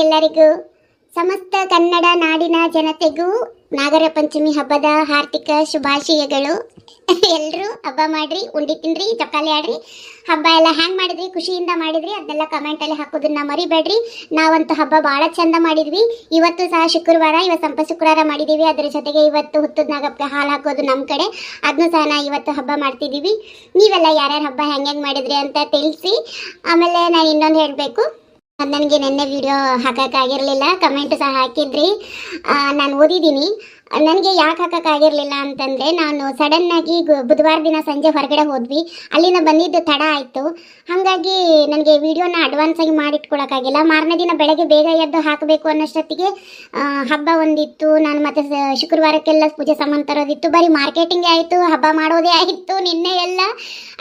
ಎಲ್ಲರಿಗೂ, ಸಮಸ್ತ ಕನ್ನಡ ನಾಡಿನ ಜನತೆಗೂ ನಾಗರ ಪಂಚಮಿ ಹಬ್ಬದ ಹಾರ್ದಿಕ ಶುಭಾಶಯಗಳು. ಎಲ್ಲರೂ ಹಬ್ಬ ಮಾಡ್ರಿ, ಉಂಡಿ ತಿನ್ರಿ, ಚಪ್ಪಾಳೆ ಆಡ್ರಿ. ಹಬ್ಬ ಎಲ್ಲ ಹ್ಯಾಂಗ್ ಮಾಡಿದ್ರಿ, ಖುಷಿಯಿಂದ ಮಾಡಿದ್ರಿ ಅದನ್ನೆಲ್ಲ ಕಮೆಂಟಲ್ಲಿ ಹಾಕೋದನ್ನ ಮರಿಬೇಡ್ರಿ. ನಾವಂತೂ ಹಬ್ಬ ಭಾಳ ಚಂದ ಮಾಡಿದ್ವಿ. ಇವತ್ತು ಸಹ ಶುಕ್ರವಾರ, ಇವತ್ತು ಸಂಪ ಶುಕ್ರವಾರ ಮಾಡಿದ್ದೀವಿ. ಅದ್ರ ಜೊತೆಗೆ ಇವತ್ತು ಹುತ್ತದ ನಾಗಪ್ಪಗೆ ಹಾಲು ಹಾಕೋದು ನಮ್ಮ ಕಡೆ, ಅದನ್ನು ಸಹ ನಾ ಇವತ್ತು ಹಬ್ಬ ಮಾಡ್ತಿದ್ದೀವಿ. ನೀವೆಲ್ಲ ಯಾರ್ಯಾರು ಹಬ್ಬ ಹೆಂಗೆ ಮಾಡಿದ್ರಿ ಅಂತ ತಿಳಿಸಿ. ಆಮೇಲೆ ನಾನು ಇನ್ನೊಂದು ಹೇಳಬೇಕು, ನನಗೆ ನೆನ್ನೆ ವಿಡಿಯೋ ಹಾಕೋಕ್ಕಾಗಿರಲಿಲ್ಲ, ಕಮೆಂಟ್ ಸಹ ಹಾಕಿದ್ರಿ. ನಾನು ಓದಿದ್ದೀನಿ. ನನಗೆ ಯಾಕೆ ಹಾಕೋಕ್ಕಾಗಿರಲಿಲ್ಲ ಅಂತಂದರೆ, ನಾನು ಸಡನ್ನಾಗಿ ಬುಧವಾರ ದಿನ ಸಂಜೆ ಹೊರಗಡೆ ಹೋದ್ವಿ, ಅಲ್ಲಿಂದ ಬಂದಿದ್ದು ತಡ ಆಯಿತು. ಹಾಗಾಗಿ ನನಗೆ ವಿಡಿಯೋನ ಅಡ್ವಾನ್ಸಾಗಿ ಮಾಡಿಟ್ಕೊಳಕ್ಕಾಗಿಲ್ಲ. ಮಾರನೇ ದಿನ ಬೆಳಗ್ಗೆ ಬೇಗ ಎದ್ದು ಹಾಕಬೇಕು ಅನ್ನೋಷ್ಟೊತ್ತಿಗೆ ಹಬ್ಬ ಒಂದಿತ್ತು. ನಾನು ಮತ್ತೆ ಶುಕ್ರವಾರಕ್ಕೆಲ್ಲ ಪೂಜೆ ಸಾಮಾನು ತರೋದಿತ್ತು, ಬರೀ ಮಾರ್ಕೆಟಿಂಗ್ ಆಯಿತು, ಹಬ್ಬ ಮಾಡೋದೇ ಆಯಿತು. ನಿನ್ನೆ ಎಲ್ಲ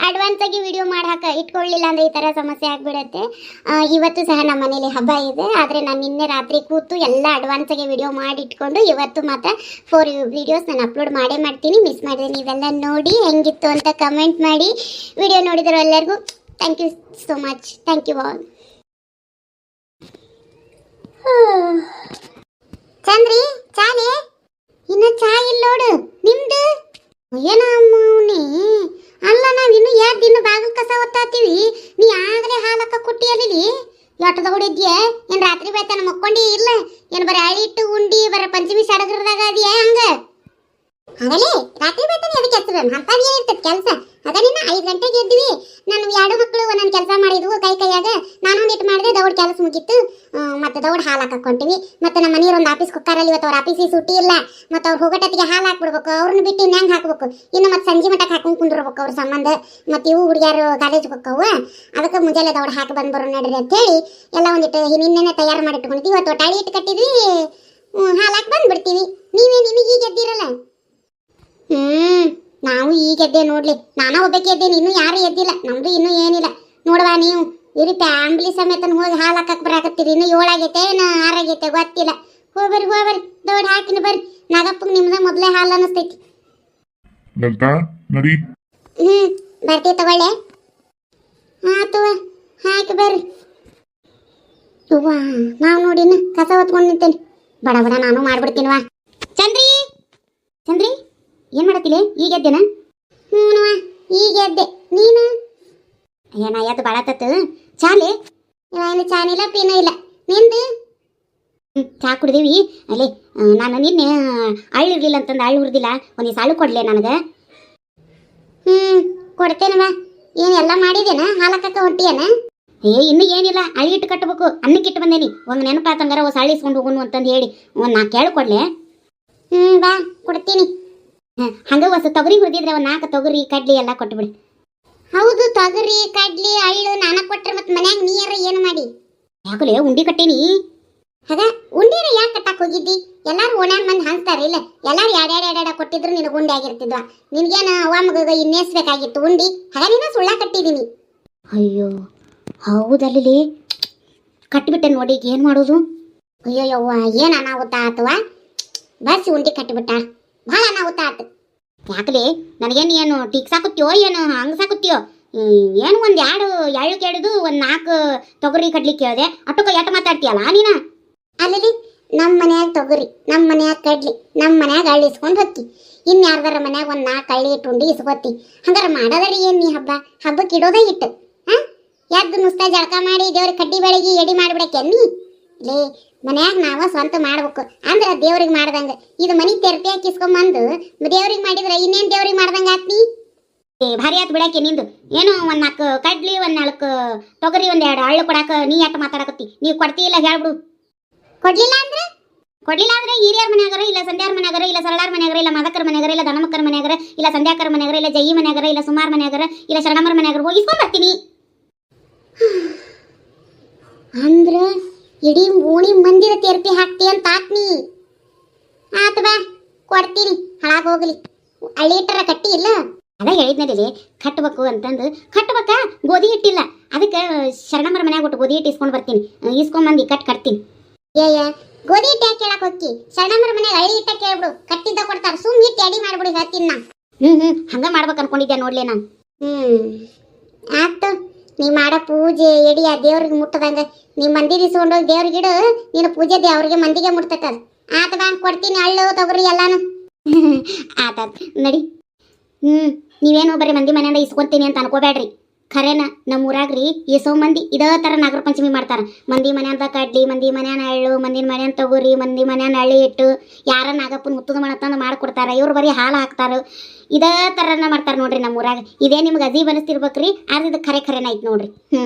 ಅಡ್ವಾನ್ಸಾಗಿ ವಿಡಿಯೋ ಮಾಡಿ ಇಟ್ಕೊಳ್ಳಿಲ್ಲ ಅಂದರೆ ಈ ಥರ ಸಮಸ್ಯೆ ಆಗಿಬಿಡುತ್ತೆ. ಇವತ್ತು ಸಹ ನಮ್ಮ ಮನೇಲಿ ಹಬ್ಬ ಇದೆ, ಆದರೆ ನಾನು ನಿನ್ನೆ ರಾತ್ರಿ ಕೂತು ಎಲ್ಲ ಅಡ್ವಾನ್ಸಾಗಿ ವಿಡಿಯೋ ಮಾಡಿಟ್ಕೊಂಡು ಇವತ್ತು ಮಾತ್ರ 4 ವಿಡಿಯೋಸ್ ನಾನು ಅಪ್ಲೋಡ್ ಮಾಡ್ತೀನಿ. ಮಿಸ್ ಮಾಡಿದ್ರೆ ನೀವೆಲ್ಲ ನೋಡಿ ಹೆಂಗಿತ್ತು ಅಂತ ಕಮೆಂಟ್ ಮಾಡಿ. ವಿಡಿಯೋ ನೋಡಿದ್ರು ಎಲ್ಲರಿಗೂ thank you so much. Thank you all. Chandri, ಚಾಲೆ ಇನ್ನು ಚಾ ಇಲ್ಲ ನೋಡು, ನಿಮ್ದು ಏನಮ್ಮನೆ? ಅಲ್ಲ, ನಾವಿನ್ನು 2 ದಿನ ಬಾಗಿಲು ಕಸ ಒತ್ತಾತೀವಿ, ನೀ ಆಗಲೇ ಹಾಲಕ್ಕ ಕೊಟ್ಟಿಯಲ್ಲಿ ಎಟ್ಟದ ಹೊಡಿದ್ಯೆ? ಏನು ರಾತ್ರಿ ಬೇತನ ಮಕ್ಕೊಂಡಿ ಇಲ್ಲ? ಏನು ಬರೀ ಅಳಿಟ್ಟು ಉಂಡಿ ಬರ ಪಂಚಮಿ ಸಡಗರದಾಗ ಅದೆಯಾ? ಹಂಗ ಆಗಲೇ ರಾತ್ರಿ ಬೇತನ ಅದಕ್ಕೆ ಹಚ್ಚದ ಅಂತದ್ ಏನಿರ್ತದೆ ಕೆಲಸ. ಅದ ನಿನ್ನ 5 ಗಂಟೆಗೆ ಎದ್ವಿ. ನಾನು 2 ಮಕ್ಕಳು ಒಂದೊಂದು ಕೆಲಸ ಮಾಡಿದ್ವು ಕೈಯಾಗ. ನಾನು ಒಂದಿಟ್ಟು ಮಾಡಿದೆ, ದೌಡ್ ಕೆಲಸ ಮುಗಿತ್ತು. ಮತ್ತೆ ದೌಡ್ ಹಾಲು ಹಾಕೊಂಟಿವಿ. ಮತ್ತೆ ನಮ್ಮ ಮನೆಯವ್ರು ಒಂದು ಆಫೀಸ್ ಕೊಕ್ಕಾರಲ್ಲಿ, ಇವತ್ತು ಅವ್ರ ಆಫೀಸಿಗೆ ಸುಟ್ಟಿ ಇಲ್ಲ. ಮತ್ತೆ ಅವ್ರು ಹೋಗೋಟತ್ತಿಗೆ ಹಾಲು ಹಾಕ್ಬಿಡ್ಬೇಕು, ಅವ್ರನ್ನ ಬಿಟ್ಟು ಇನ್ನು ಹೆಂಗೆ ಹಾಕ್ಬೇಕು? ಇನ್ನು ಮತ್ತೆ ಸಂಜೆ ಮಟ್ಟಕ್ಕೆ ಹಾಕೊಂಡು ಕುಂದಿರ್ಬೇಕು ಅವ್ರ ಸಂಬಂಧ. ಮತ್ತು ಇವು ಹುಡುಗಿಯಾರು ಕಾಲೇಜ್ಗೆ ಹೋಕ್ಕವು, ಅದಕ್ಕೆ ಮುಂಜಾನೆ ದೌಡ್ ಹಾಕಿ ಬಂದ್ಬರೋ ನಡ್ರಿ ಅಂತೇಳಿ ಎಲ್ಲ ಒಂದಿಟ್ಟು ನಿನ್ನೆ ತಯಾರು ಮಾಡಿ ಇಟ್ಕೊಂಡಿದ್ವಿ. ಇವತ್ತು ಒಟ್ಟಾಳಿ ಇಟ್ಟು ಕಟ್ಟಿದ್ವಿ, ಹಾಲು ಹಾಕಿ ಬಂದ್ಬಿಡ್ತೀವಿ. ನಿಮಗೆ ಈಗ ಎದ್ದಿರಲ್ಲ? ನಾವು ಈಗ ಎದ್ದೆ ನೋಡ್ಲಿ. ನಾನಾ ಒಬ್ಬಕ್ಕೆ ಎದ್ದೇನೆ, ಇನ್ನೂ ಯಾರು ಎದ್ದಿಲ್ಲ. ನಮ್ದು ಇನ್ನೂ ಏನಿಲ್ಲ ನೋಡುವ. ನೀವು ಇರಿ ಫ್ಯಾಮಿಲಿ ಸಮೇತ ಹೋಗಿ ಹಾಲು ಹಾಕಕ್ಕೆ ಬರಾಕತ್ತೀರಿ. ಇನ್ನೂ 7 ಆಗೈತೆ, 6 ಆಗೈತೆ ಗೊತ್ತಿಲ್ಲ. ಹೋಗ್ಬರ್ರಿ ದೌಡ್ ಹಾಕಿನ ಬರ್ರಿ. ನಾಗಪ್ಪಗೆ ನಿಮ್ದ ಮೊದಲೇ ಹಾಲು ಅನ್ನಿಸ್ತೈತಿ. ಬರ್ತೀವಿ ತಗೊಳ್ಳೆ. ಆತು, ಹಾಕಿ ಬರ್ರಿ. ನಾವು ನೋಡಿ ಕಸ ಹೊತ್ಕೊಂಡು ನಿಂತೇನೆ. ಬಡ ನಾನು ಮಾಡ್ಬಿಡ್ತೀನಿವಾ. ಚಂದ್ರಿ, ಏನ್ ಮಾಡತ್ತಿಲ್ಲ? ಈಗ ಎದ್ದೇನ? ಈಗ ಎದ್ದೆ. ನೀನು? ಏನ ಎದ್ದು ಬಾಳತ್ತತ್ತು. ಚಾಲೆ ಏನು? ಚಾನಿಲ್ಲ ಪೀನ ಇಲ್ಲ. ನಿಂದು? ಚಾ ಕುಡ್ದೀವಿ. ಅಲ್ಲಿ ನಾನು ನಿನ್ನೆ ಅಳ್ಳಿರ್ಲಿಲ್ಲ ಅಂತಂದು ಅಳ್ಳು ಹುರಿದಿಲ್ಲ, ಒಂದಿವ್ಸ ಅಳ್ಳು ಕೊಡ್ಲೆ ನನಗೆ? ಕೊಡ್ತೇನವ. ಏನು ಎಲ್ಲ ಮಾಡಿದೇನ? ಹಾಲಕ್ಕ ಹೊಟ್ಟಿಯೇನ? ಇನ್ನೂ ಏನಿಲ್ಲ, ಅಳಿ ಇಟ್ಟು ಕಟ್ಟಬೇಕು. ಅನ್ನಕ್ಕೆ ಇಟ್ಟು ಬಂದೇನಿ. ಒಂದು ನೆನಪಾತಂಗಾರ ಹೊಸ ಅಳಿ ಇಸ್ಕೊಂಡು ಹೋಗುನು ಅಂತಂದು ಹೇಳಿ ಒಂದು 4 ಕೇಳು ಕೊಡ್ಲೆ? ಬಾ ಕೊಡ್ತೀನಿ. ಹಂಗ ಹೊಸ ತೊಗರಿ ಹುರಿದಿದ್ರೆ ಒಂದು 4 ತೊಗರಿ ಕಡ್ಲಿ ಎಲ್ಲ ಕೊಟ್ಬಿಡಿ. ಹೌದು, ತೊಗರಿ ಕಡ್ಲಿ ಅಳ್ಳು ನಾನ ಕೊಟ್ರೆ ಮತ್ತೆ ಮನ್ಯಾಗ ನೀರ ಏನು ಮಾಡಿ? ಯಾಕಲೇ ಉಂಡಿ ಕಟ್ಟೀನಿ. ಆಗ ಉಂಡಿನ ಯಾಕೆ ಕಟ್ಟಕ್ಕೆ ಹೋಗಿದ್ದಿ? ಎಲ್ಲಾರು ಓಣ್ಯಾನ ಮಂದಿ ಹಂಚ್ತಾರೆ ಇಲ್ಲ? ಎಲ್ಲಾರು ಎರಡೆರಡ ಕೊಟ್ಟಿದ್ರು ನಿನಗೆ ಉಂಡಿ ಆಗಿರ್ತಿದ್ವ. ನಿನ್ಗೇನು ಅವ್ವ ಮಗ ಇನ್ನೇಸ್ಬೇಕಾಗಿತ್ತು ಉಂಡಿ? ಹಾಗ ನೀನ ಸುಳ್ಳ ಕಟ್ಟಿದೀನಿ. ಅಯ್ಯೋ ಹೌದಲ್ಲಿ ಕಟ್ಟಿಬಿಟ್ಟೆ ನೋಡಿ. ಈಗ ಏನು ಮಾಡೋದು? ಅಯ್ಯೋ ಯವ್ವ, ಏನು ಅನಾಹುತ ಆತವ? ಬಸ್ ಉಂಡಿ ಕಟ್ಟಿಬಿಟ್ಟ, ಭಾಳ ಅನಾಹುತ ಆತು. ಯಾಕಲೇ ನನಗೇನು ಏನು ಟೀಕ್ ಸಾಕುತ್ತೀಯೋ ಏನು ಹಂಗೆ ಸಾಕುತ್ತೀಯೋ? ಏನು ಒಂದು 2 ಎಳ್ಳು ಕೇಳಿದು ಒಂದು 4 ತೊಗರಿ ಕಡ್ಲಿ ಕೇಳಿದೆ, ಅಟ್ಟಕ್ಕೆ ಎಟ್ಟು ಮಾತಾಡ್ತೀಯಲ್ಲ ನೀನು? ಅಲ್ಲಿ ನಮ್ಮ ಮನ್ಯಾಗ ತೊಗರಿ, ನಮ್ಮ ಮನ್ಯಾಗ ಕಡ್ಲಿ, ನಮ್ಮ ಮನ್ಯಾಗ ಅಳ್ಳಿ ಇಸ್ಕೊಂಡು ಹೊತ್ತಿ, ಇನ್ಯಾರ್ದಾರ ಮನ್ಯಾಗ ಒಂದು 4 ಅಳ್ಳಿ ಇಟ್ಟು ಉಂಡಿ ಇಸ್ಕೊತ್ತಿ. ಹಂಗಾರೆ ಮಾಡೋದ್ರಿ ಏನು ನೀ? ಹಬ್ಬಕ್ಕೆ ಇಡೋದೇ ಇಟ್ಟು ಎದ್ದು ನುಸ್ತಾ ಜಳಕ ಮಾಡಿ ದೇವ್ರಿಗೆ ಕಡ್ಡಿ ಬೆಳಗಿ ಎಡಿ ಮಾಡಿಬಿಡಕ್ಕೆ ನೀ? ಲೇ ಮನ್ಯಾಗ ನಾವ ಸ್ವಂತ ಮಾಡ್ಬೇಕು ಅಂದ್ರೆ ದೇವ್ರಿಗೆ ಮಾಡ್ದಂಗೆ. ಇದು ಮನೆ ತೆರಪಿ ಹಾಕಿಸ್ಕೊಂಬಂದು ದೇವ್ರಿಗೆ ಮಾಡಿದ್ರೆ ಇನ್ನೇನು ದೇವ್ರಿಗೆ ಮಾಡ್ದಂಗೆ ಆತ್ನಿ? ಭಾರಿ ಆತು ಬಿಡಕ್ಕೆ ನಿಂದು. ಏನು ಒಂದು 4 ಕಡ್ಲಿ, ಒಂದು 4 ತೊಗರಿ, ಒಂದು 2 ಅಳ್ಳು ಕೊಡಾಕ ನೀ ಎಟ್ಟು ಮಾತಾಡಕತ್ತಿ? ನೀವು ಕೊಡ್ತೀಯಿಲ್ಲ ಹೇಳ್ಬಿಡು. ಕೊಡ್ಲಿಲ್ಲ ಅಂದ್ರೆ ಹಿರಿಯರ ಮನ್ಯಾಗರ ಇಲ್ಲ, ಸಂಧ್ಯಾರ ಮನ್ಯಾಗರ ಇಲ್ಲ, ಸರಳಾರ ಮನ್ಯಾಗರ ಇಲ್ಲ, ಮದಕರ ಮನ್ಯಾಗರ ಇಲ್ಲ, ದನಮಕ್ಕರ ಮನ್ಯಾಗರ ಇಲ್ಲ, ಸಂಧ್ಯಾಕರ ಮನ್ಯಾಗರ ಇಲ್ಲ, ಜಯಿ ಮನ್ಯಾಗರ ಇಲ್ಲ, ಸುಮಾರ್ ಮನ್ಯಾಗರ ಇಲ್ಲ, ಶರಣಮ್ಮರ ಮನ್ಯಾಗರ ಹೋಗಿ ಇಸ್ಕೊಂಡ್ ಬರ್ತೀನಿ. ಅಂದ್ರ ಇಡೀ ಓಣಿ ಮಂದಿರ ತೆರಪಿ ಹಾಕ್ತಿ ಅಂತ ಆತ್ನಿ? ಆತ ಬಾ ಕೊಡ್ತೀನಿ, ಹಾಳಾಗ ಹೋಗ್ಲಿ. ಅಳ್ಳಿಟ್ಟರ ಕಟ್ಟಿ ಇಲ್ಲ? ಅದ ಹೇಳಿದ್ನಲ್ಲಿ ಕಟ್ಟಬೇಕು ಅಂತಂದು. ಕಟ್ಟಬೇಕ? ಗೋಧಿ ಹಿಟ್ಟಿಲ್ಲ, ಅದಕ್ಕೆ ಶರಣಮ್ಮರ ಮನ್ಯಾಗ ಒಟ್ಟು ಗೋಧಿ ಹಿಟ್ಟು ಇಸ್ಕೊಂಡು ಬರ್ತೀನಿ. ಇಸ್ಕೊಂಬಂದು ಕಟ್ತೀನಿ. ಗೋಧಿ ಹಿಟ್ಟು ಯಾಕೆ ಕೇಳಕ್ ಹೋಗಿ? ಶರಣಮ್ಮರ ಮನ್ಯಾಗ ಅಳ್ಳಿ ಹಿಟ್ಟ ಕೇಳ್ಬಿಡು, ಕಟ್ಟಿದ್ದ ಕೊಡ್ತಾರ. ಸುಮ್ ಹಿಟ್ಟು ಎಡಿ ಮಾಡ್ಬಿಡು ಹೇಳ್ತೀನಿ ನಾ. ಹಂಗ ಮಾಡ್ಬೇಕು ಅನ್ಕೊಂಡಿದ್ದೆ ನೋಡ್ಲೇ ನಾನು. ಆತು, ನೀ ಮಾಡ ಪೂಜೆ ಎಡಿ ಆ ದೇವ್ರಿಗೆ ಮುಟ್ಟದಂಗ ನೀ ಮಂದಿ ದಿಸ್ಕೊಂಡೋಗಿ ದೇವ್ರಿಗೆ ಇಡು. ನೀನು ಪೂಜೆ ದೇವ್ರಿಗೆ ಮಂದಿಗೆ ಮುಟ್ತೈತೆ ಅದು. ಆತ ಬಾ ಕೊಡ್ತೀನಿ ಅಳ್ಳು ತೊಗರಿ ಎಲ್ಲಾನು. ಆತ ನಡಿ. ನೀವೇನು ಬರೀ ಮಂದಿ ಮನೆಯಿಂದ ಇಸ್ಕೊಂತೀನಿ ಅಂತ ಅನ್ಕೋಬೇಡ್ರಿ. ಖರೇನ ನಮ್ಮ ಊರಾಗ್ರಿ ಎಸೋ ಮಂದಿ ಇದೇ ಥರ ನಾಗರ ಪಂಚಮಿ ಮಾಡ್ತಾರೆ. ಮಂದಿ ಮನೆಯಂದ ಕಡ್ಲಿ, ಮಂದಿ ಮನ್ಯಾನ ಎಳ್ಳು, ಮಂದಿ ಮನೆಯನ್ ತೊಗರಿ, ಮಂದಿ ಮನೆಯನ್ನ ಹಳ್ಳಿ ಇಟ್ಟು ಯಾರ ನಾಗಪ್ಪನ ಮುತ್ತದ ಮಾಡತ್ತಂದು ಮಾಡ್ಕೊಡ್ತಾರೆ. ಇವ್ರು ಬರೀ ಹಾಲು ಹಾಕ್ತಾರೆ. ಇದೇ ಥರನ ಮಾಡ್ತಾರೆ ನೋಡ್ರಿ ನಮ್ಮ ಊರಾಗ. ಇದೇ ನಿಮ್ಗೆ ಅಜೀಬ್ ಅನಿಸ್ತಿರ್ಬೇಕ್ರಿ. ಆದ್ರೆ ಇದು ಖರೇನ ಐತೆ ನೋಡ್ರಿ.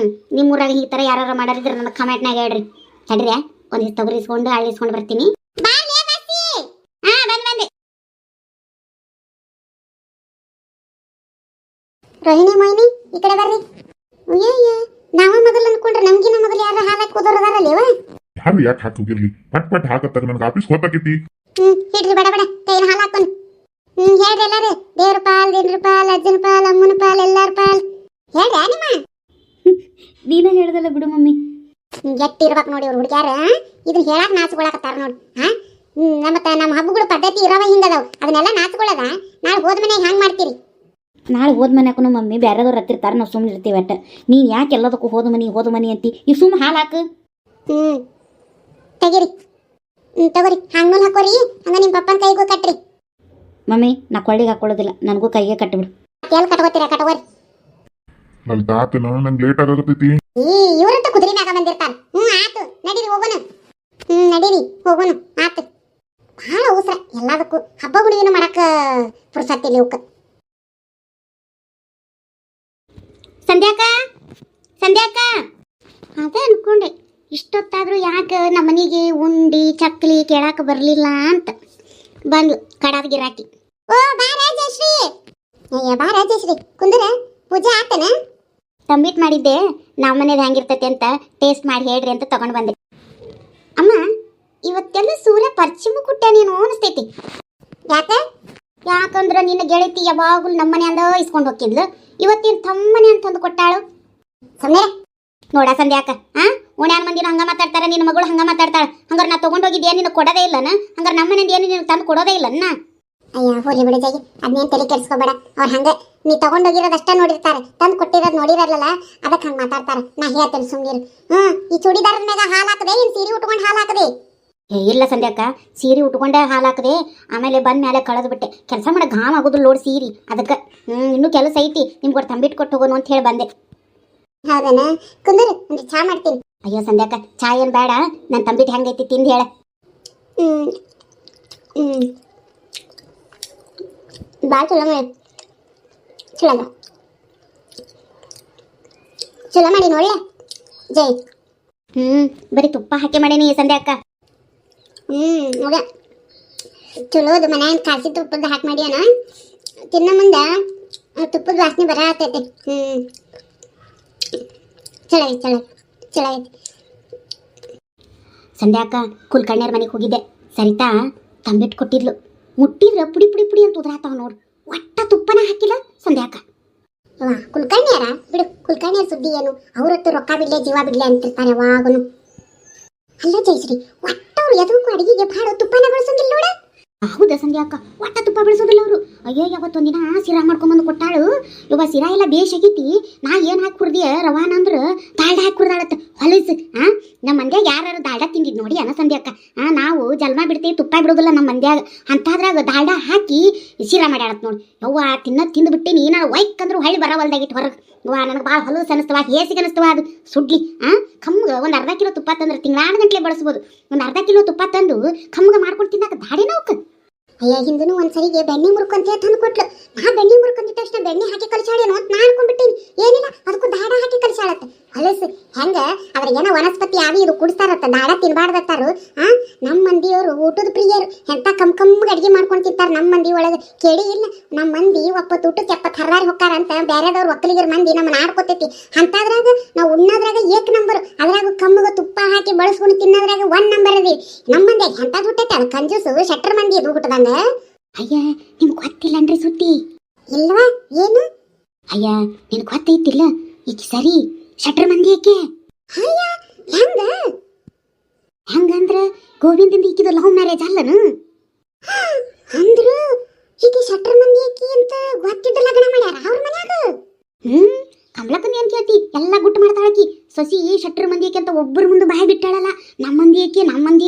ನಿಮ್ಮ ಊರಾಗ ಈ ಥರ ಯಾರು ಮಾಡಾರಿದ್ರೆ ನನಗೆ ಕಮೆಂಟ್ನಾಗ ಹೇಳ್ರಿ. ತಡ್ರಿ ಒಂದಿಷ್ಟು ತೊಗರಿ ಇಸ್ಕೊಂಡು ಹಳ್ಳಿ ಇಸ್ಕೊಂಡು ಬರ್ತೀನಿ. ರೋಹಿಣಿ ಮೊಯ್ನಿ ಈ ಕಡೆ ಬರ್ರಿ. ಅಯ್ಯಯ್ಯ ನಾವ ಮೊದಲು ಅನ್ಕೊಂಡ್ರೆ ನಮ್ಗಿನ ಮೊದಲು ಯಾರು ಹಾಲಾಕಿ ಕೂದೋರದಾರಲ್ಲೇವ? ಯಾರು ಯಾಕೆ ಹಾಕೋಗಿರ್ಲಿ ಪಟ್ ಹಾಕತ್ತಾಗ ನನಗೆ ಆಫೀಸ್ ಹೋಗ್ಬೇಕೈತಿ. ಹಿಡ್ರಿ ಬಡ ಕೈನ ಹಾಲು ಹಾಕೊಂಡು. ಹೇಳ್ರಿ ಎಲ್ಲಾರು. ದೇವ್ರ ಪಾಲ್, ದೇವ್ರ ಪಾಲ್, ಅಜ್ಜನ ಪಾಲ್, ಅಮ್ಮನ ಪಾಲ್, ಎಲ್ಲಾರ ಪಾಲ್ ಹೇಳ್ರಿ. ನಿಮ್ಮ ನೀನ ಹೇಳ್ದಲ್ಲ ಬಿಡು ಮಮ್ಮಿ. ಗೆಟ್ಟಿರ್ಬೇಕು ನೋಡಿ ಅವ್ರು ಹುಡುಗ್ಯಾರ. ಇದನ್ನ ಹೇಳಕ್ ನಾಚ್ಕೊಳಕತ್ತಾರ ನೋಡಿ. ನಮ್ಮ ಹಬ್ಬಗಳು ಪದ್ಧತಿ ಇರವ ಹಿಂಗದಾವ್. ಅದನ್ನೆಲ್ಲ ನಾಚ್ಕೊಳ್ಳೋದ. ನಾಳೆ ಹೋದ ಮನೆಯಾಗ ಹ್ಯಾಂಗ್ ಮಾಡ್ತೀರಿ? ನಾಳೆ ಹೋದ ಮನ್ಯಾಕೂ ಮಮ್ಮಿ ಬೇರೆದವ್ರು ಹತ್ತಿರ್ತಾರೆ, ನಾವು ಸುಮ್ಮನೆ ಇರ್ತೀವಿ. ಒಟ್ಟು ನೀನು ಯಾಕೆ ಎಲ್ಲದಕ್ಕೂ ಹೋದ ಮನಿ ಅಂತಿ? ಈ ಸುಮ್ಮ ಹಾಲು ಹಾಕು. ತೆಗಿರಿ. ತಗೋರಿ ಹಂಗೂನ್ ಹಾಕೋರಿ. ಹಂಗ ನಿಮ್ಮ ಪಪ್ಪನ ಕೈಗೂ ಕಟ್ರಿ. ಮಮ್ಮಿ ನಾ ಕೊಳ್ಳಿಗೆ ಹಾಕೊಳ್ಳೋದಿಲ್ಲ, ನನಗೂ ಕೈಗೆ ಕಟ್ಟಿಬಿಡು. ಎಲ್ಲಿ ಕಟ್ಕೋತೀರ ಕಟ್ಕೋರಿ. ನನ್ನ ತಾತನ ನಂಗೆ ಲೇಟ್ ಆಗತೈತಿ. ಇವ್ರಂತ ಕುದುರೆ ಮ್ಯಾಗ ಬಂದಿರ್ತಾರ. ಆತು ನಡೀರಿ ಹೋಗೋಣ. ನಡೀರಿ ಹೋಗೋಣ. ಆತು ಭಾಳ ಅವಸರ ಎಲ್ಲದಕ್ಕೂ. ಹಬ್ಬ ಹುಡುಗಿನ ಮಾಡಕ ಪುರ್ಸತ್ತಿಲ್ಲ ಇವಕ್ಕ. ಸಂಧ್ಯಾಕ ಅದ ಅನ್ಕೊಂಡೆ ಇಷ್ಟೊತ್ತಾದ್ರೂ ಯಾಕೆ ನಮ್ಮ ಮನೆಗೆ ಉಂಡಿ ಚಕ್ಲಿ ಕೇಳಾಕ ಬರ್ಲಿಲ್ಲ ಅಂತ ಬಂದ್ಲು ಕಡಾದ ಗಿರಾಕಿ. ಓ ಬಾ ರಾಜಶ್ರೀ. ಅಯ್ಯ ಬಾ ರಾಜಶ್ರೀ ಕುಂದ್ರ. ಪೂಜೆ ಆತನ? ತಂಬಿಟ್ ಮಾಡಿದ್ದೆ ನಮ್ಮ ಮನೇದು ಹೆಂಗಿರ್ತೈತಿ ಅಂತ ಟೇಸ್ಟ್ ಮಾಡಿ ಹೇಳ್ರಿ ಅಂತ ತಗೊಂಡು ಬಂದೆ. ಅಮ್ಮ ಇವತ್ತೆಲ್ಲ ಸೂರ್ಯ ಪಶ್ಚಿಮ ಕುಟ್ಟ ನೀನು ಅನಿಸ್ತೈತಿ. ಯಾಕಂದ್ರೆ ನಿನ್ನ ಗೆಳತಿ ಯಾವಾಗಲೂ ನಮ್ಮನೆ ಅಂದ ಇಸ್ಕೊಂಡು ಹೋಗಿದ್ಲು. ಇವತ್ತಿನ ತಮ್ಮನೆ ಅಂತಂದು ಕೊಟ್ಟಾಳು. ಸುಮ್ಮನೆ ನೋಡ ಸಂಧ್ಯಾಕ. ಓಣ್ಯಾನ ಮಂದಿನ ಹಂಗ ಮಾತಾಡ್ತಾರ, ನಿನ್ನ ಮಗಳು ಹಂಗ ಮಾತಾಡ್ತಾಳ. ಹಂಗಾರೆ ನಾ ತಗೊಂಡೋಗಿದ್ದೆ ನಿನಗೆ ಕೊಡೋದೇ ಇಲ್ಲನ? ಹಂಗಾರೆ ನಮ್ಮನೆಯಿಂದ ಏನು ನಿನಗೆ ತಂದು ಕೊಡೋದೇ ಇಲ್ಲನ್ನ? ಅಯ್ಯ ಹೋಲಿ ಬಿಡು ಜಾಗಿ, ಅದನ್ನೇನು ತಲೆ ಕೆಡಿಸ್ಕೋಬೇಡ. ಅವ್ರು ಹಂಗೆ ನೀ ತಗೊಂಡೋಗಿರೋದಷ್ಟ ನೋಡಿರ್ತಾರೆ, ತಂದು ಕೊಟ್ಟಿರೋದು ನೋಡಿರಲ್ಲ. ಅದಕ್ಕೆ ಹಂಗೆ ಮಾತಾಡ್ತಾರೆ. ನಾ ಹೇಳ್ತೇನೆ ಸುಮ್ಮನಿರು. ಈ ಚೂಡಿದಾರದ ಮ್ಯಾಗ ಹಾಲು ಹಾಕದೆ, ಇನ್ನು ಸೀರೆ ಉಟ್ಕೊಂಡು ಹಾಲು ಹಾಕದೆ? ಇಲ್ಲ ಸಂಧ್ಯಾಕ, ಸೀರೆ ಉಟ್ಕೊಂಡೆ ಹಾಲು ಹಾಕದೆ. ಆಮೇಲೆ ಬಂದ ಮೇಲೆ ಕಳೆದು ಬಿಟ್ಟೆ. ಕೆಲಸ ಮಾಡೋ ಘಾಮ್ ಆಗೋದು ಲೋಡ್ ಸೀರೆ. ಅದಕ್ಕೆ ಇನ್ನೂ ಕೆಲಸ ಐತಿ, ನಿಮ್ಗೆ ತಂಬಿಟ್ಟು ಕೊಟ್ಟು ಹೋಗೋನು ಅಂತ ಹೇಳಿ ಬಂದೆ. ಹೌದನ? ಕುಂದ್ರ ಒಂದು ಚಾ ಮಾಡ್ತೀನಿ. ಅಯ್ಯೋ ಸಂಧ್ಯಾಕ ಚಾ ಏನು ಬೇಡ, ನನ್ನ ತಂಬಿಟ್ಟು ಹೆಂಗೈತಿ ತಿಂದು ಹೇಳ. ಭಾಳ ಚಲೋ ಮಾಡಿ. ಚಲೋ ಮಾಡಿ ನೋಡ್ಯ ಜೈ. ಬರೀ ತುಪ್ಪ ಹಾಕಿ ಮಾಡೀನಿ ಸಂಧ್ಯಾಕ. ನೋಡ ಚಲೋದು ಮನ್ಯಾಗ ಕಾಸಿ ತುಪ್ಪದ ಹಾಕಿ ಮಾಡ್ಯಾನ. ತಿನ್ನ ಮುಂದೆ ತುಪ್ಪದ ವಾಸನೆ ಬರತೈತಿ. ಚಲೋ ಐತಿ. ಸಂಧ್ಯಾಕ ಕುಲ್ಕರ್ಣ್ಯರ ಮನೆಗೆ ಹೋಗಿದ್ದೆ. ಸರಿತಾ ತಂಬಿಟ್ಟು ಕೊಟ್ಟಿದ್ಲು. ಮುಟ್ಟಿದ್ರೆ ಪುಡಿ ಅಂತ ಉದ್ರಾತಾವ ನೋಡು. ಒಟ್ಟ ತುಪ್ಪನ ಹಾಕಿಲ್ಲ ಸಂಧ್ಯಾಕ. ಕುಲ್ಕರ್ಣ್ಯರ ಬಿಡು, ಕುಲ್ಕರ್ಣ್ಯರ ಸುದ್ದಿ ಏನು? ಅವ್ರತ್ತು ರೊಕ್ಕ ಬಿಡ್ಲೆ ಜೀವ ಬಿಡ್ಲೆ ಅಂತಿರ್ತಾರೆ ಯಾವಾಗನು. ಅಲ್ಲ ಜಯಶ್ರೀ, ಒಟ್ಟವ್ರು ಎದಕ್ಕೂ ಅಡಿಗೆಗೆ ಭಾಳ ತುಪ್ಪನ ಬಳಸೋದಿಲ್ಲ ನೋಡ. ಹೌದಾ ಸಂಧ್ಯಾಕ? ಒಟ್ಟ ತುಪ್ಪ ಬಳಸೋದಿಲ್ಲ ಅವರು. ಅಯ್ಯೋ ಯಾವತ್ತೊಂದಿನ ಸಿರಾ ಮಾಡ್ಕೊಂಬಂದು ಕೊಟ್ಟಾಳು. ಇವ ಸಿರಾ ಎಲ್ಲ ಬೇಷ್ ಆಗೈತಿ. ನಾ ಏನು ಹಾಕಿ ಕುಡ್ದಿಯ ರವಾನ ಅಂದ್ರೆ ದಾಲ್ಡ ಹಾಕಿ ಕುಡ್ದಾಳತ್ತ ಹೊಲಸು. ನಮ್ಮ ಮಂದ್ಯಾಗ ಯಾರು ದಾಲ್ಡ ತಿಂದಿದ್ ನೋಡಿ ಅನ ಸಂಧ್ಯಾಕ. ನಾವು ಜಲ್ಮ ಬಿಡ್ತೀವಿ, ತುಪ್ಪ ಬಿಡೋದಿಲ್ಲ ನಮ್ಮ ಮಂದ್ಯಾಗ. ಅಂತಾದ್ರಾಗ ದಾಲ್ಡ ಹಾಕಿ ಸಿರಾ ಮಾಡ್ಯಾಳತ್ ನೋಡಿ. ಯವ್ವ ತಿಂದು ಬಿಟ್ಟಿನಿ. ನಾನು ವೈಕ್ ಅಂದ್ರೆ ಹೊಳ್ಳಿ ಬರವಲ್ದಾಗಿತ್ತು ಹೊರಗೆ. ವಾ ನನಗೆ ಭಾಳ ಹೊಲಸು ಅನಿಸ್ತವ, ಹೇಸಿಗೆ ಅನಿಸ್ತವ. ಅದು ಸುಡ್ಲಿ ಕಮ್ಗೆ ಒಂದು ಅರ್ಧ ಕಿಲೋ ತುಪ್ಪ ತಂದ್ರೆ ತಿಂಗಳಾರು ಗಂಟ್ಲೆ ಬಳಸ್ಬೋದು. ಒಂದು ಅರ್ಧ ಕಿಲೋ ತುಪ್ಪ ತಂದು ಕಮ್ಗೆ ಮಾಡ್ಕೊಂಡು ತಿನ್ನಾಕ ದಾಡಿ ನಾವ್ಕ. ಅಯ್ಯ ಹಿಂದೂ ಒಂದ್ಸರಿಗೆ ಬೆಣ್ಣೆ ಮುರ್ಕೊಂತ ತಂದು ಕೊಟ್ಲು. ನಾ ಬೆಣ್ಣೆ ಮುರ್ಕೊಂಡ ತಕ್ಷಣ ಬೆಣ್ಣೆ ಹಾಕಿ ಕಲಿಸಾಳೇನೋ ಅಂತ ನಾ ಅನ್ಕೊಂಡ್ಬಿಟ್ಟೀನಿ. ಏನಿಲ್ಲ, ಅದಕ್ಕೂ ದಾಡ ಹಾಕಿ ಕಲಿಸಾಳತ್ತ ಹೊಲಸು. ಹೆಂಗ ಅದ್ರಾಗೇನೋ ವನಸ್ಪತಿ ಆವಿ ಇದು ಕುಡಿಸ್ತಾರತ್ತ, ದಾಡ ತಿನ್ಬಾರ್ದತ್ತಾರು. ನಮ್ಮ ಮಂದಿಯವರು ಊಟದ ಪ್ರಿಯರು. ಎಂತ ಕಮ್ಗೆ ಅಡಿಗೆ ಮಾಡ್ಕೊಂಡು ತಿಂತಾರೆ ನಮ್ಮ ಮಂದಿ ಒಳಗೆ. ಕೇಳಿ ಇಲ್ಲ, ನಮ್ಮ ಮಂದಿ ಒಪ್ಪತ್ತು ಊಟಕ್ಕೆ 70 ಹರ್ರಾರಿ ಹೊಕ್ಕಾರ ಅಂತ ಬೇರೆದವ್ರು ಒಕ್ಕಲಿಗರ ಮಂದಿ ನಮ್ಮನ್ನ ಆಡ್ಕೊತೈತಿ. ಅಂತದ್ರಾಗ ನಾವು ಉಣ್ಣೋದ್ರಾಗ ಏಕ್ ನಂಬರ್. ಅದ್ರಾಗ ಕಮ್ಮಗೆ ತುಪ್ಪ ಹಾಕಿ ಬಳಸ್ಕೊಂಡು ತಿನ್ನೋದ್ರಾಗ 1 ನಂಬರ್ ಅದೀವಿ. ನಮ್ಮ ಮಂದಿಯಾಗ ಎಂತ ಹುಟ್ಟೈತೆ ಅದು ಕಂಜೂಸು ಶೆಟ್ರ್ ಮಂದಿ ಇದು ಹುಟ್ಟದಂಗ. ಅಯ್ಯ ನಿಮ್ಗೆ ಗೊತ್ತಿಲ್ಲನ್ರಿ ಸುದ್ದಿ? ಇಲ್ವಾ? ಏನು? ಅಯ್ಯ ನಿನ್ಗೆ ಗೊತ್ತೈತಿಲ್ಲ ಈಗ ಸರಿ ಶೆಟ್ರ್ ಮಂದಿ ಯಾಕೆ? ಅಯ್ಯ ಹೆಂಗಂದ್ರ ಗೋವಿಂದಿಂದ ಈಕಿದು ಲವ್ ಮ್ಯಾರೇಜ್ ಅಲ್ಲನು? ಅಂದ್ರು ಈಕೆ ಶೆಟ್ರ್ ಮಂದಿ ಯಾಕೆ ಅಂತ ಗೊತ್ತಿದ್ದ ಲಗ್ನ ಮಾಡ್ಯಾರ ಅವ್ರ ಮನ್ಯಾಗ. ಕಮಲಕ್ಕನ ಏನ್ ಕೇಳ್ತಿ? ಮಾಡ್ತಾಳತಿ, ಎಲ್ಲ ಗುಟ್ಟು ಮಾಡ್ತಾಳಕಿ. ಸೊಸಿ ಶೆಟ್ರ ಮಂದಿ ಏಕೆ ಅಂತ ಒಬ್ಬರ ಮುಂದೆ ಬಾಯಿ ಬಿಟ್ಟಾಳಲ್ಲ. ನಮ್ಮ ಮಂದಿ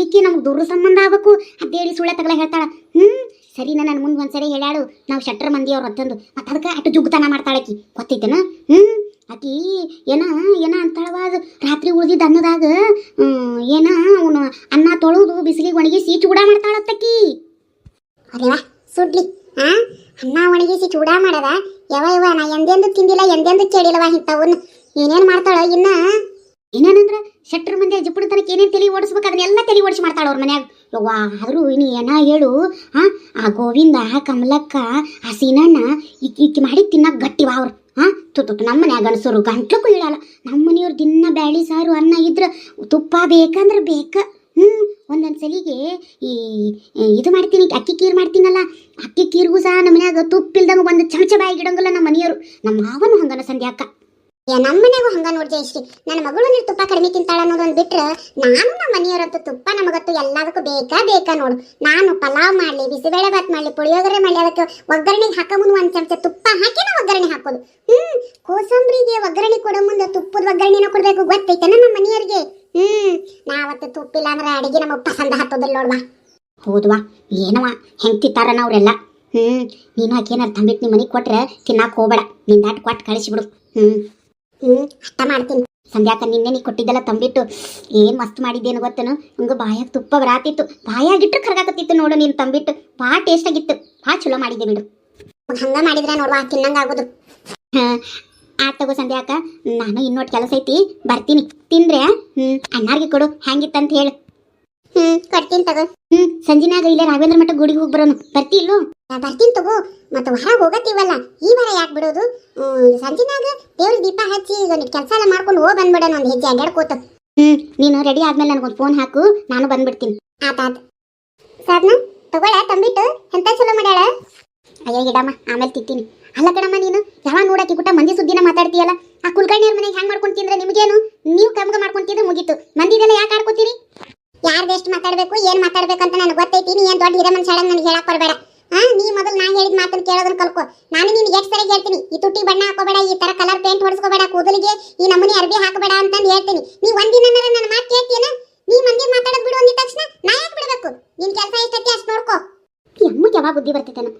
ಏಕೆ ನಮ್ಗೆ ದೂರ ಸಂಬಂಧ ಆಗ್ಬೇಕು ಅದೇಳಿ ಸುಳ್ಳ ತಗಲ ಹೇಳ್ತಾಳ. ಸರಿನಾ, ನನ್ನ ಮುಂದೆ ಒಂದ್ಸರಿ ಹೇಳ್ಯಾಳು ನಾವು ಶೆಟ್ರ ಮಂದಿ ಅವ್ರು ಅಂತಂದು. ಮತ್ತು ಅದಕ್ಕೆ ಅಟ್ಟು ಜುಗ್ತನ ಮಾಡ್ತಾಳಕಿ, ಗೊತ್ತೈತೇನ? ಆಕಿ ಏನ ಅಂತಾಳವ, ಅದು ರಾತ್ರಿ ಉಳ್ದಿದ್ದ ಅನ್ನದಾಗ ಏನ ಅವನು ಅನ್ನ ತೊಳೆದು ಬಿಸಿಲಿಗೆ ಒಣಗಿಸಿ ಚೂಡ ಮಾಡ್ತಾಳತ್ತಕಿ. ಅದೇವಾ ಸುಡ್ಲಿ, ಅನ್ನ ಒಣಗಿಸಿ ಚೂಡ ಮಾಡದ ಯವ ನಾ ಎಂದೆಂದು ತಿಂದಿಲ್ಲ, ಎಂದೆಂದು ಕೇಳಿಲ್ಲವ ಇಂಥವನ್ನ. ಏನೇನು ಮಾಡ್ತಾಳ ಏನೇನಂದ್ರ ಶೆಟ್ರ ಮಂದಿ ಜಿಪ್ಪುಡ ತನಕ ಏನೇನು ತಲೆ ಓಡಿಸ್ಬೇಕು ಅದನ್ನೆಲ್ಲ ತಲೆ ಓಡಿಸಿ ಮಾಡ್ತಾಳ ಅವ್ರ ಮನ್ಯಾಗ. ಯವ್ವಾ, ಆದ್ರೂ ನೀ ಏನ ಹೇಳು, ಆ ಗೋವಿಂದ, ಕಮಲಕ್ಕ, ಆ ಸೀನಣ್ಣ ಈಕಿ ಮಾಡಿ ತಿನ್ನಕ್ ಗಟ್ಟಿವ ಅವ್ರು. ತುತ್ತು ನಮ್ಮ ಮನ್ಯಾಗ ಗಣಸರು ಗಂಟ್ಲಕ್ಕೂ ಇಳಲ್ಲ. ನಮ್ಮ ಮನೆಯವ್ರು ದಿನ ಬ್ಯಾಳಿ ಸಾರು ಅನ್ನ ಇದ್ರ ತುಪ್ಪ ಬೇಕಂದ್ರೆ ಬೇಕ. ಒಂದೊಂದು ಸಲಿಗೆ ಇದು ಮಾಡ್ತೀನಿ, ಅಕ್ಕಿ ಕೀರು ಮಾಡ್ತೀನಲ್ಲ, ಅಕ್ಕಿ ಕೀರ್ಗೂ ಸಹ ನಮ್ಮ ಮನ್ಯಾಗ ತುಪ್ಪಿಲ್ದಂಗ ಒಂದು ಚಮಚ ಬಾಯಿಗಿಡಂಗಿಲ್ಲ ನಮ್ಮ ಮನೆಯವರು. ನಮ್ಮ ಮಾವನು ಹಂಗನ ಸಂಧ್ಯಾಕ. ನಮ್ಮ ಮನೆಗೂ ಹಂಗ ನೋಡ್ದೆ ಇಷ್ಟ್ರಿ. ನನ್ನ ಮಗಳು ನೀರು ತುಪ್ಪ ಕಡಿಮೆ ತಿಂತಾಳ ಅನ್ನೋದೊಂದು ಬಿಟ್ರೆ, ನಾನು ನಮ್ಮ ಮನೆಯವರಂತೂ ತುಪ್ಪ ನಮಗತ್ತು ಎಲ್ಲದಕ್ಕೂ ಬೇಕಾ ನೋಡು. ನಾನು ಪಲಾವ್ ಮಾಡ್ಲಿ, ಬಿಸಿಬೇಳೆ ಭಾತ್ ಮಾಡ್ಲಿ, ಪುಳಿಯೋಗರೆ ಮಾಡ್ಲಿ, ಅದಕ್ಕೆ ಒಗ್ಗರಣೆಗೆ ಹಾಕೋ ಮುಂದೆ ಒಂದು ಚಮಚ ತುಪ್ಪ ಹಾಕಿ ನಾವು ಒಗ್ಗರಣೆ ಹಾಕೋದು. ಕೋಸಂಬರಿಗೆ ಒಗ್ಗರಣೆ ಕೊಡೋ ಮುಂದೆ ತುಪ್ಪದ ಒಗ್ಗರಣೆನ ಕೊಡ್ಬೇಕು, ಗೊತ್ತೈತೇನ ನಮ್ಮ ಮನೆಯವರಿಗೆ. ನಾವತ್ತು ತುಪ್ಪಿಲ್ಲ ಅಂದ್ರೆ ಅಡಿಗೆ ನಮಗೆ ಪಸಂದ ಹತ್ತೋದಿಲ್ಲ ನೋಡ್ವಾ. ಹೌದ್ವಾ, ಏನವ ಹೆಂಗ್ ತಿಂತಾರನ ಅವ್ರೆಲ್ಲ. ನೀನು ಆಕೇನಾರು ತಂಬಿಟ್ಟು ನಿಮ್ಮ ಮನೆಗೆ ಕೊಟ್ರೆ ತಿನ್ನಾಕ ಹೋಗ್ಬೇಡ, ನಿನ್ ದಾಟ್ ಕೊಟ್ಟು ಕಳಿಸಿಬಿಡು. ಅಷ್ಟ ಮಾಡ್ತೀನಿ. ಸಂಧ್ಯಾಕ ನಿನ್ನೆ ನೀ ಕೊಟ್ಟಿದ್ದೆಲ್ಲ ತಂಬಿಟ್ಟು ಏನ್ ಮಸ್ತ್ ಮಾಡಿದ್ದೇನು ಗೊತ್ತೇನು? ಹಂಗ ಬಾಯಾಗ ತುಪ್ಪ ಬರಾತಿತ್ತು, ಬಾಯಾಗಿಟ್ರು ಕರ್ಗಾಕತ್ತಿತ್ತು ನೋಡು. ನೀನು ತಂಬಿಟ್ಟು ಭಾಳ ಟೇಸ್ಟ್ ಆಗಿತ್ತು, ಭಾಳ ಚಲೋ ಮಾಡಿದ್ದೆ ಬಿಡು. ಹಂಗ ಮಾಡಿದ್ರೆ ನೋಡ್ವಾ ತಿನ್ನಂಗ ಆಗೋದು. ಆತ ತಗೋ ಸಂಧ್ಯಾಕ, ನಾನು ಇನ್ನೊಟ್ಟು ಕೆಲಸ ಐತಿ, ಬರ್ತೀನಿ. ತಿಂದ್ರೆ ಅಣ್ಣಾರ್ಗೆ ಕೊಡು, ಹೆಂಗಿತ್ತಂತ ಹೇಳು. ಕೊಡ್ತೀನಿ ತಗೋ. ಸಂಜಿನಾಗ ಇಲ್ಲೇ ರಾಘವೇಂದ್ರ ಮಠ ಗುಡಿಗೆ ಹೋಗಿ ಬರೋನು, ಬರ್ತಿ ಇಲ್ಲೋ? ಬರ್ತೀನಿ ತಗೋ. ಮತ್ತೆ ಹೊರಗೆ ಹೋಗತ್ತೀವಲ್ಲ, ಈ ವಾರ ಯಾಕೆ ಬಿಡೋದು? ಸಂಜಿನಾಗ ದೇವ್ರ ದೀಪ ಹಚ್ಚಿ ಕೆಲಸ ಎಲ್ಲ ಮಾಡ್ಕೊಂಡು ಹೋಗಿ ಬಂದ್ಬಿಡೋಣ, ಒಂದು ಹೆಜ್ಜೆ ಅಡ್ಯಾಡ್ಕೋತ. ನೀನು ರೆಡಿ ಆದ್ಮೇಲೆ ನನಗೊಂದು ಫೋನ್ ಹಾಕು, ನಾನು ಬಂದ್ಬಿಡ್ತೀನಿ. ಆತ ಸಾಧ್ನ ತಗೊಳ ತಂಬಿಟ್ಟು ಎಂತ ಚಲೋ ಮಾಡ್ಯಾಳ. ಅಯ್ಯ ಗಿಡಮ್ಮ, ಆಮೇಲೆ ತಿಂತೀನಿ. ಅಲ್ಲ ಕಣಮ್ಮ, ನೀನು ಯಾವಾಗ ನೋಡಾಕಿ ಕುಟ್ಟ ಮಂದಿ ಸುದ್ದಿನ ಮಾತಾಡ್ತೀಯಲ್ಲ. ಆ ಕುಲ್ಕರ್ಣಿಯವ್ರ ಮನೆಗೆ ಹೆಂಗ್ ಮಾಡ್ಕೊಂಡು ತಿಂದ್ರೆ ನಿಮಗೇನು? ನೀವು ಕಮ್ಗ ಮಾಡ್ಕೊಂತಿದ್ರೆ ಮುಗೀತು. ಮಂದಿದೆಲ್ಲ ಯಾಕೆ ಆಡ್ಕೋತೀರಿ? ಯಾರ್ದು ಎಷ್ಟು ಮಾತಾಡ್ಬೇಕು, ಏನ್ ಮಾತಾಡ್ಬೇಕಂತ ನನಗೆ ಗೊತ್ತೈತಿ. ನೀ ಏನ್ ದೊಡ್ಡ ಹಿರೇ ಮನುಷ್ಯ ನನಗೆ ಹೇಳಕ್ ಬರಬೇಡ. ನೀ ಮೊದಲು ನಾ ಹೇಳಿದ ಮಾತನ್ನ ಕೇಳೋದನ್ನ ಕಲ್ಕೋ. ನಾನು ನಿನ್ಗೆ ಎಷ್ಟು ಸರಿ ಹೇಳ್ತೀನಿ, ಈ ತುಟ್ಟಿ ಬಣ್ಣ ಹಾಕೋಬೇಡ, ಈ ತರ ಕಲರ್ ಪೇಂಟ್ ಹೊಡ್ಸ್ಕೋಬೇಡ, ಕೂದಲಿಗೆ ಈ ನಮೂನಿ ಅರ್ಬಿ ಹಾಕಬೇಡ ಅಂತಂದು ಹೇಳ್ತೀನಿ. ನೀ ಒಂದಿನ ನನ್ನ ಮಾತು ಕೇಳ್ತೀನ? ನೀ ಮಂದಿ ಮಾತಾಡೋದು ಬಿಡು ಅಂದಿದ ತಕ್ಷಣ ನಾ ಯಾಕೆ ಬಿಡಬೇಕು? ನಿನ್ ಕೆಲಸ ಎಷ್ಟೈತಿ ಅಷ್ಟು ನೋಡ್ಕೋ. ಅಮ್ಮಗೆ ಯಾವಾಗ ಬುದ್ಧಿ ಬರ್ತೈತೇನ?